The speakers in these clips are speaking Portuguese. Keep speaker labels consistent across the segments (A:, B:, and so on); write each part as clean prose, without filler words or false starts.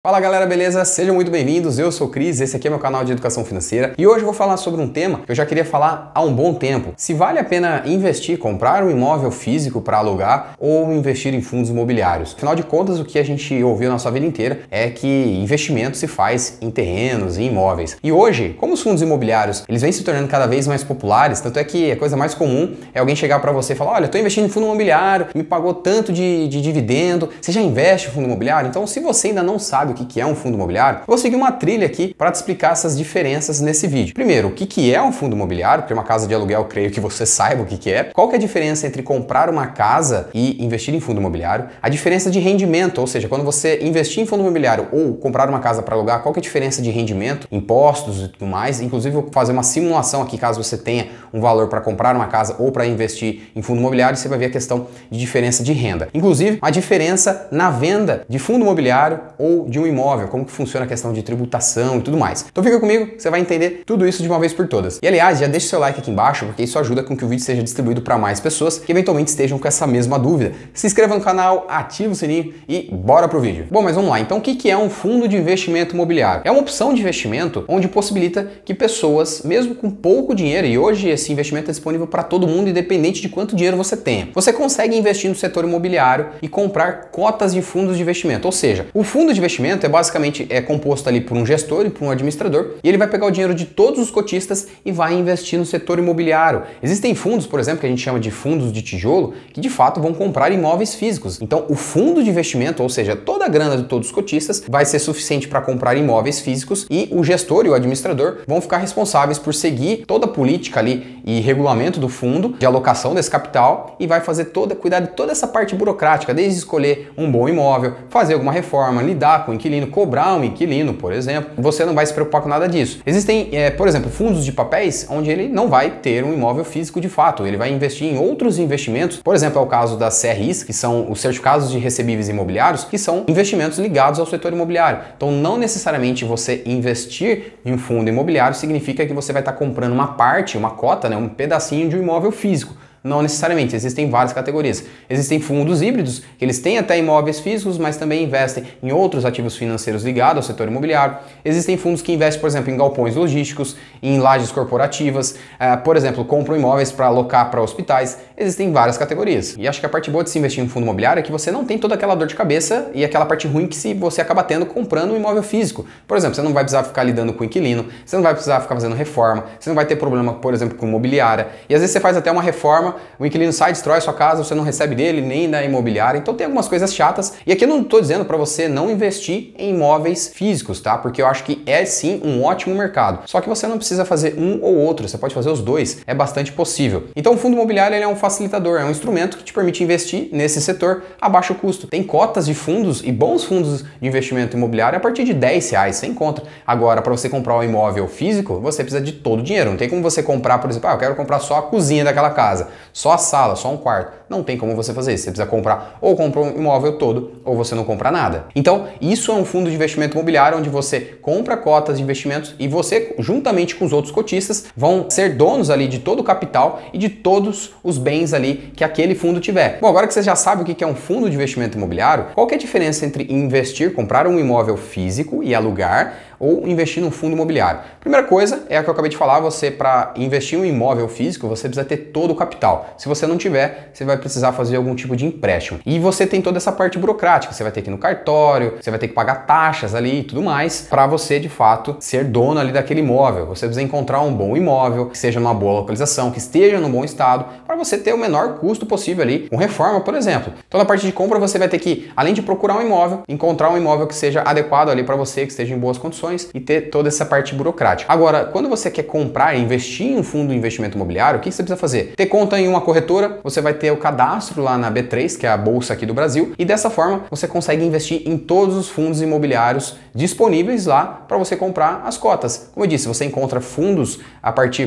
A: Fala galera, beleza? Sejam muito bem-vindos, eu sou o Cris, esse aqui é meu canal de educação financeira e hoje eu vou falar sobre um tema que eu já queria falar há um bom tempo. Se vale a pena investir, comprar um imóvel físico para alugar ou investir em fundos imobiliários. Afinal de contas, o que a gente ouviu na nossa vida inteira é que investimento se faz em terrenos e imóveis. E hoje, como os fundos imobiliários eles vêm se tornando cada vez mais populares, tanto é que a coisa mais comum é alguém chegar para você e falar: olha, estou investindo em fundo imobiliário, me pagou tanto de dividendo, você já investe em fundo imobiliário? Então, se você ainda não sabe o que é um fundo imobiliário, eu vou seguir uma trilha aqui para te explicar essas diferenças nesse vídeo. Primeiro, o que é um fundo imobiliário, porque uma casa de aluguel eu creio que você saiba o que é. Qual que é a diferença entre comprar uma casa e investir em fundo imobiliário? A diferença de rendimento, ou seja, quando você investir em fundo imobiliário ou comprar uma casa para alugar, qual que é a diferença de rendimento, impostos e tudo mais. Inclusive, eu vou fazer uma simulação aqui caso você tenha um valor para comprar uma casa ou para investir em fundo imobiliário, você vai ver a questão de diferença de renda. Inclusive, a diferença na venda de fundo imobiliário ou de um imóvel, como que funciona a questão de tributação e tudo mais. Então fica comigo, você vai entender tudo isso de uma vez por todas. E aliás, já deixa o seu like aqui embaixo, porque isso ajuda com que o vídeo seja distribuído para mais pessoas que eventualmente estejam com essa mesma dúvida. Se inscreva no canal, ativa o sininho e bora pro vídeo. Bom, mas vamos lá. Então o que é um fundo de investimento imobiliário? É uma opção de investimento onde possibilita que pessoas, mesmo com pouco dinheiro, e hoje esse investimento é disponível para todo mundo, independente de quanto dinheiro você tenha, você consegue investir no setor imobiliário e comprar cotas de fundos de investimento. Ou seja, o fundo de investimento é basicamente composto ali por um gestor e por um administrador, e ele vai pegar o dinheiro de todos os cotistas e vai investir no setor imobiliário. Existem fundos, por exemplo, que a gente chama de fundos de tijolo, que de fato vão comprar imóveis físicos. Então, o fundo de investimento, ou seja, toda a grana de todos os cotistas, vai ser suficiente para comprar imóveis físicos e o gestor e o administrador vão ficar responsáveis por seguir toda a política ali e regulamento do fundo de alocação desse capital e vai fazer cuidar de toda essa parte burocrática, desde escolher um bom imóvel, fazer alguma reforma, lidar com o inquilino, cobrar um inquilino, por exemplo. Você não vai se preocupar com nada disso. Existem, por exemplo, fundos de papéis onde ele não vai ter um imóvel físico de fato, ele vai investir em outros investimentos. Por exemplo, é o caso das CRIs, que são os certificados de recebíveis imobiliários, que são investimentos ligados ao setor imobiliário. Então, não necessariamente você investir em um fundo imobiliário significa que você vai estar comprando uma parte, uma cota, né, um pedacinho de um imóvel físico. Não necessariamente, existem várias categorias. Existem fundos híbridos, que eles têm até imóveis físicos, mas também investem em outros ativos financeiros ligados ao setor imobiliário. Existem fundos que investem, por exemplo, em galpões logísticos, em lajes corporativas, por exemplo, compram imóveis para alocar para hospitais. Existem várias categorias. E acho que a parte boa de se investir em fundo imobiliário é que você não tem toda aquela dor de cabeça e aquela parte ruim que você acaba tendo comprando um imóvel físico. Por exemplo, você não vai precisar ficar lidando com o inquilino, você não vai precisar ficar fazendo reforma, você não vai ter problema, por exemplo, com imobiliária. E às vezes você faz até uma reforma, o inquilino sai, destrói a sua casa, você não recebe dele, nem da imobiliária, então tem algumas coisas chatas. E aqui eu não estou dizendo para você não investir em imóveis físicos, tá? Porque eu acho que é sim um ótimo mercado. Só que você não precisa fazer um ou outro, você pode fazer os dois, é bastante possível. Então o fundo imobiliário ele é um facilitador, é um instrumento que te permite investir nesse setor a baixo custo. Tem cotas de fundos e bons fundos de investimento imobiliário a partir de R$10 você encontra. Agora, para você comprar um imóvel físico, você precisa de todo o dinheiro. Não tem como você comprar, por exemplo, eu quero comprar só a cozinha daquela casa, só a sala, só um quarto. Não tem como você fazer isso. Você precisa comprar ou compra um imóvel todo ou você não compra nada. Então, isso é um fundo de investimento imobiliário onde você compra cotas de investimentos e você, juntamente com os outros cotistas, vão ser donos ali de todo o capital e de todos os bens ali que aquele fundo tiver. Bom, agora que você já sabe o que é um fundo de investimento imobiliário, qual que é a diferença entre investir, comprar um imóvel físico e alugar ou investir num fundo imobiliário? Primeira coisa é a que eu acabei de falar, você para investir em um imóvel físico, você precisa ter todo o capital. Se você não tiver, você vai precisar fazer algum tipo de empréstimo. E você tem toda essa parte burocrática, você vai ter que ir no cartório, você vai ter que pagar taxas ali e tudo mais, para você de fato ser dono ali daquele imóvel. Você precisa encontrar um bom imóvel, que seja numa boa localização, que esteja num bom estado, para você ter o menor custo possível ali, com reforma, por exemplo. Então na parte de compra você vai ter que, além de procurar um imóvel, encontrar um imóvel que seja adequado ali para você, que esteja em boas condições e ter toda essa parte burocrática. Agora, quando você quer comprar e investir em um fundo de investimento imobiliário, o que você precisa fazer? Ter conta em uma corretora, você vai ter o cadastro lá na B3, que é a bolsa aqui do Brasil, e dessa forma você consegue investir em todos os fundos imobiliários disponíveis lá para você comprar as cotas. Como eu disse, você encontra fundos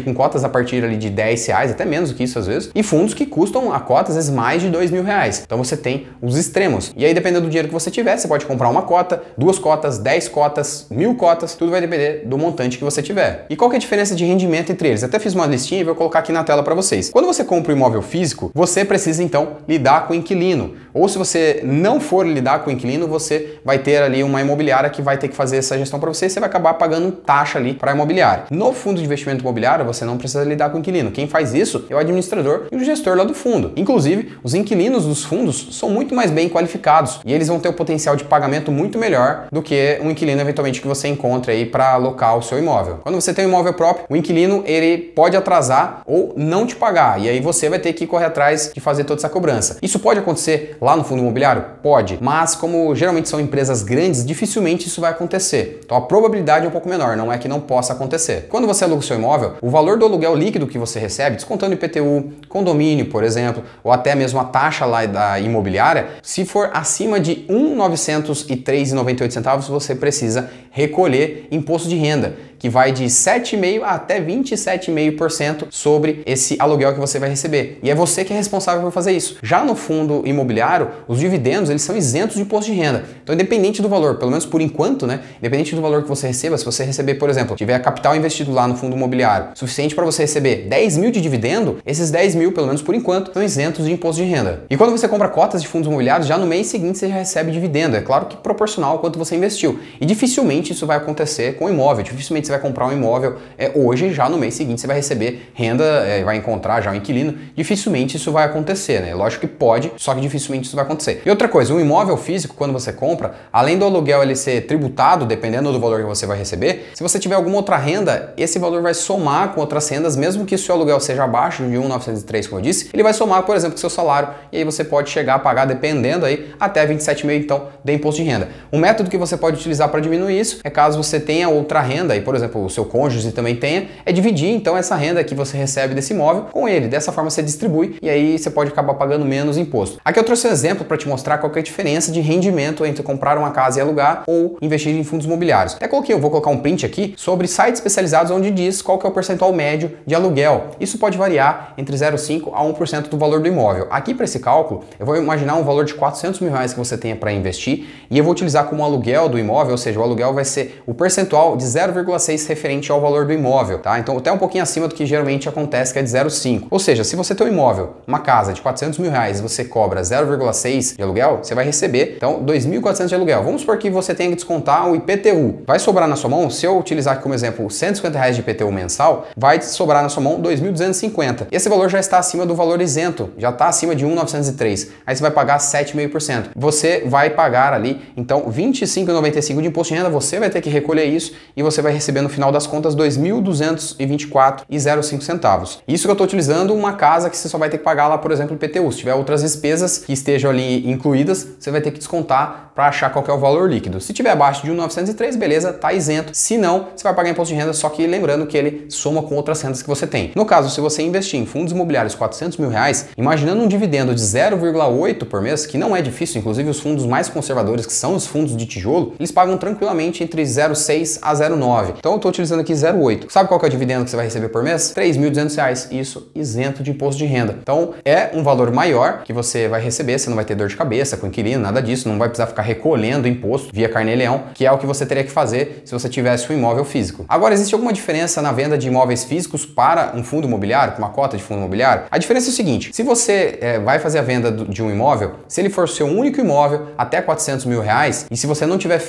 A: com cotas a partir ali de R$10, até menos do que isso às vezes, e fundos que custam a cota às vezes mais de R$2.000. Então você tem os extremos. E aí, dependendo do dinheiro que você tiver, você pode comprar uma cota, duas cotas, 10 cotas, 1000 cotas, cotas, tudo vai depender do montante que você tiver. E qual que é a diferença de rendimento entre eles? Até fiz uma listinha e vou colocar aqui na tela para vocês. Quando você compra um imóvel físico, você precisa então lidar com o inquilino. Ou se você não for lidar com o inquilino, você vai ter ali uma imobiliária que vai ter que fazer essa gestão para você e você vai acabar pagando taxa ali para a imobiliária. No fundo de investimento imobiliário, você não precisa lidar com o inquilino. Quem faz isso é o administrador e o gestor lá do fundo. Inclusive, os inquilinos dos fundos são muito mais bem qualificados e eles vão ter o potencial de pagamento muito melhor do que um inquilino eventualmente que você encontra aí para alocar o seu imóvel. Quando você tem um imóvel próprio, o inquilino ele pode atrasar ou não te pagar e aí você vai ter que correr atrás de fazer toda essa cobrança. Isso pode acontecer lá no fundo imobiliário? Pode, mas como geralmente são empresas grandes, dificilmente isso vai acontecer. Então a probabilidade é um pouco menor, não é que não possa acontecer. Quando você aluga o seu imóvel, o valor do aluguel líquido que você recebe, descontando IPTU, condomínio, por exemplo, ou até mesmo a taxa lá da imobiliária, se for acima de R$ 1.903,98, você precisa recolher imposto de renda, que vai de 7,5% até 27,5% sobre esse aluguel que você vai receber. E é você que é responsável por fazer isso. Já no fundo imobiliário, os dividendos eles são isentos de imposto de renda. Então, independente do valor, pelo menos por enquanto, né? Independente do valor que você receba, se você receber, por exemplo, tiver capital investido lá no fundo imobiliário suficiente para você receber 10 mil de dividendo, esses 10 mil, pelo menos por enquanto, são isentos de imposto de renda. E quando você compra cotas de fundos imobiliários, já no mês seguinte você já recebe dividendo. É claro que proporcional ao quanto você investiu. E dificilmente isso vai acontecer com imóvel. Dificilmente você vai comprar um imóvel hoje, já no mês seguinte você vai receber renda, vai encontrar já um inquilino. Dificilmente isso vai acontecer, né? Lógico que pode, só que dificilmente isso vai acontecer. E outra coisa, um imóvel físico, quando você compra, além do aluguel ele ser tributado, dependendo do valor que você vai receber, se você tiver alguma outra renda, esse valor vai somar com outras rendas, mesmo que o seu aluguel seja abaixo de 1.903, como eu disse, ele vai somar, por exemplo, com o seu salário, e aí você pode chegar a pagar, dependendo aí, até 27,5% então, de imposto de renda. Um método que você pode utilizar para diminuir isso é caso você tenha outra renda, e por exemplo, o seu cônjuge também tenha, é dividir então essa renda que você recebe desse imóvel com ele. Dessa forma você distribui e aí você pode acabar pagando menos imposto. Aqui eu trouxe um exemplo para te mostrar qual que é a diferença de rendimento entre comprar uma casa e alugar ou investir em fundos imobiliários. Até coloquei, eu vou colocar um print aqui sobre sites especializados onde diz qual que é o percentual médio de aluguel. Isso pode variar entre 0,5% a 1% do valor do imóvel. Aqui para esse cálculo, eu vou imaginar um valor de R$400 mil que você tenha para investir e eu vou utilizar como aluguel do imóvel, ou seja, o aluguel vai ser o percentual de 0,6 referente ao valor do imóvel, tá? Então até um pouquinho acima do que geralmente acontece, que é de 0,5. Ou seja, se você tem um imóvel, uma casa de R$400 mil e você cobra 0,6 de aluguel, você vai receber, então, 2.400 de aluguel. Vamos supor que você tenha que descontar o IPTU. Vai sobrar na sua mão, se eu utilizar aqui como exemplo R$150 de IPTU mensal, vai sobrar na sua mão 2.250. Esse valor já está acima do valor isento, já está acima de 1.903. Aí você vai pagar 7,5%. Você vai pagar ali, então, 25,95 de imposto de renda, você vai ter que recolher isso e você vai receber no final das contas 2.224,05 centavos. Isso que eu estou utilizando uma casa que você só vai ter que pagar lá, por exemplo, IPTU. Se tiver outras despesas que estejam ali incluídas, você vai ter que descontar para achar qual que é o valor líquido. Se tiver abaixo de 1.903, beleza, tá isento. Se não, você vai pagar imposto de renda, só que lembrando que ele soma com outras rendas que você tem. No caso, se você investir em fundos imobiliários R$400 mil, imaginando um dividendo de 0,8 por mês, que não é difícil, inclusive os fundos mais conservadores, que são os fundos de tijolo, eles pagam tranquilamente entre 0,6 a 0,9. Então eu estou utilizando aqui 0,8. Sabe qual que é o dividendo que você vai receber por mês? R$3.200, isso isento de imposto de renda. Então é um valor maior que você vai receber, você não vai ter dor de cabeça com inquilino, nada disso, não vai precisar ficar recolhendo imposto via carnê-leão, que é o que você teria que fazer se você tivesse um imóvel físico. Agora, existe alguma diferença na venda de imóveis físicos para um fundo imobiliário, uma cota de fundo imobiliário? A diferença é o seguinte, se você vai fazer a venda de um imóvel, se ele for seu único imóvel até R$400 mil, e se você não tiver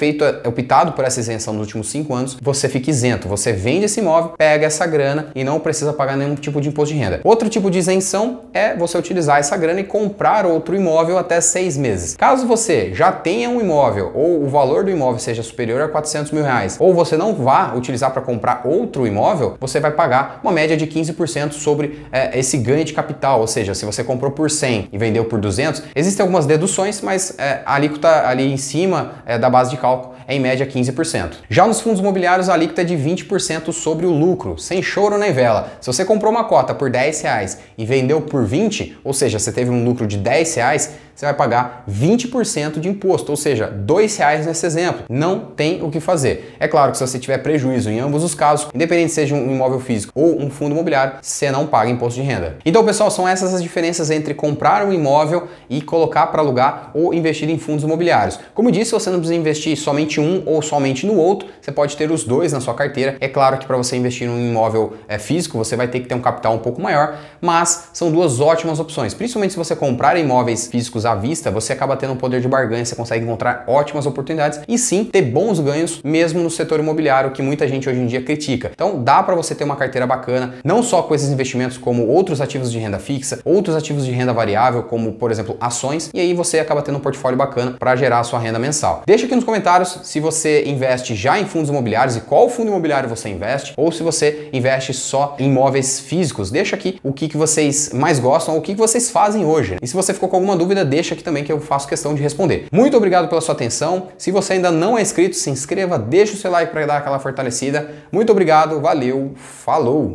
A: optado por essa isenção nos últimos 5 anos, você fica isento. Você vende esse imóvel, pega essa grana e não precisa pagar nenhum tipo de imposto de renda. Outro tipo de isenção é você utilizar essa grana e comprar outro imóvel até 6 meses. Caso você já tenha um imóvel ou o valor do imóvel seja superior a R$400 mil, ou você não vá utilizar para comprar outro imóvel, você vai pagar uma média de 15% sobre esse ganho de capital. Ou seja, se você comprou por 100 e vendeu por 200, existem algumas deduções, mas a alíquota ali em cima da base de cálculo é em média 15%. Já nos fundos imobiliários, a alíquota é de 20% sobre o lucro, sem choro nem vela. Se você comprou uma cota por R$10 e vendeu por 20, ou seja, você teve um lucro de R$10, você vai pagar 20% de imposto, ou seja, R$2 nesse exemplo. Não tem o que fazer. É claro que se você tiver prejuízo em ambos os casos, independente seja um imóvel físico ou um fundo imobiliário, você não paga imposto de renda. Então, pessoal, são essas as diferenças entre comprar um imóvel e colocar para alugar ou investir em fundos imobiliários. Como disse, você não precisa investir somente um ou somente no outro, você pode ter os dois na sua carteira. É claro que para você investir num imóvel físico, você vai ter que ter um capital um pouco maior, mas são duas ótimas opções. Principalmente se você comprar imóveis físicos à vista, você acaba tendo um poder de barganha, você consegue encontrar ótimas oportunidades e sim ter bons ganhos mesmo no setor imobiliário que muita gente hoje em dia critica. Então dá para você ter uma carteira bacana, não só com esses investimentos como outros ativos de renda fixa, outros ativos de renda variável, como por exemplo ações, e aí você acaba tendo um portfólio bacana para gerar a sua renda mensal. Deixa aqui nos comentários se você investe já em fundos imobiliários e qual fundo imobiliário você investe, ou se você investe só em imóveis físicos. Deixa aqui o que vocês mais gostam, ou o que vocês fazem hoje. E se você ficou com alguma dúvida, deixa aqui também que eu faço questão de responder. Muito obrigado pela sua atenção. Se você ainda não é inscrito, se inscreva, deixa o seu like para dar aquela fortalecida. Muito obrigado, valeu, falou!